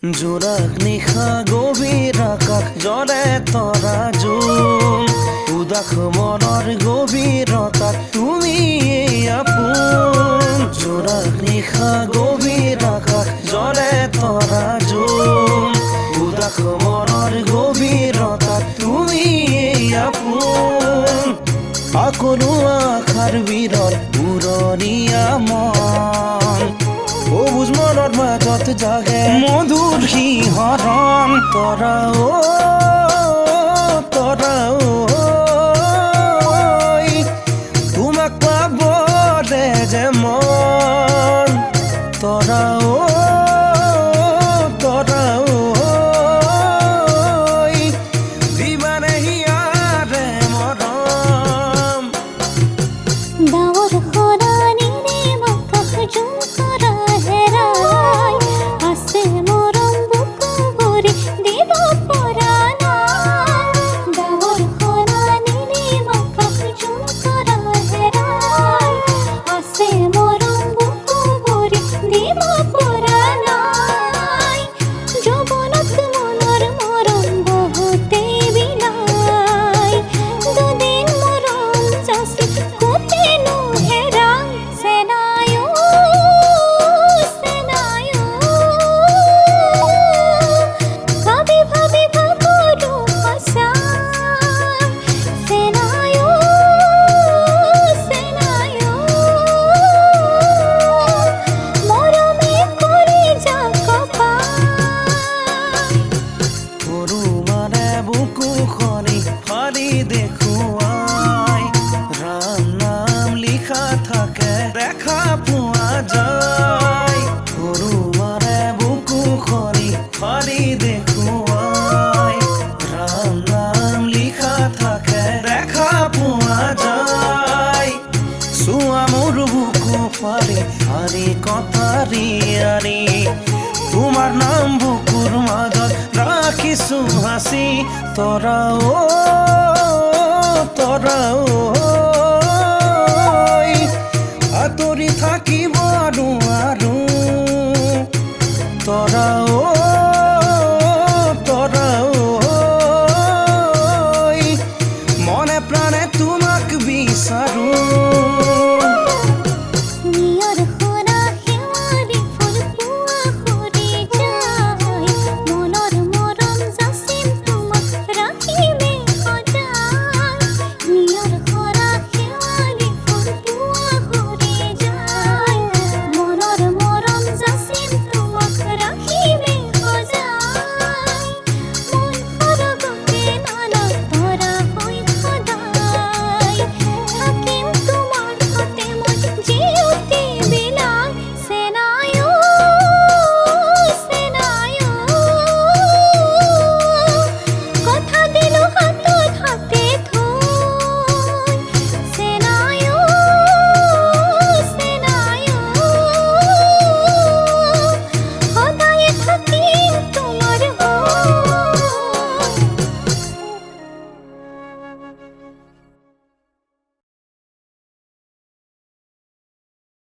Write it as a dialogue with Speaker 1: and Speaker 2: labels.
Speaker 1: জোৰাক নিশা গভীৰ আকাশ জলে তৰা জোন উদাস মনৰ গভীৰতাত তুমি আপোন জোৰাক নিশা গভীৰ আকাশ জলে তৰা জোন উদাস মনৰ গভীৰতাত তুমি আপোন সকলো আশাৰ বীৰৰ উৰণীয়া মন সবুজ মনৰ মাজত জাগে মধুৰ শিহৰণ তৰা তোমাক পাবলে যে মন তৰা দিবানে হিয়াৰে মৰম
Speaker 2: ডাৱৰ সৰাণীৰে আকাশ জোনতৰা হেৰাই আছে মৰম বুকু ভৰি দিব পৰা নাই ডাৱৰ সৰাণীৰে আকাশ জোনতৰা হেৰাই আছে মৰম বুকু ভৰি দিব পৰা নাই যৌৱনত মনৰ মৰম বহুতেই বিলাই দুদিন মৰম যাচি কোটেনো হেৰাই চেনায়ো ভাবি ভাবি ভাবোঁ সঁচা চেনায়ো মৰমে কৰি যাক পায়
Speaker 1: সৰু মানে বুকু খনি ফালি দেখুৱাই ৰাম নাম লিখা থাকে দেখা পোৱা যায় সৰু মানে বুকু খনি ফালি দেখুৱাই ৰাম নাম লিখা থাকে দেখা পোৱা যায় চোৱা মোৰ বুকু ফালি আৰি কটাৰি আৰি তোমাৰ নাম বুকুৰ মাজত ৰাখিছো হাসি তৰা আঁতৰি থাকিব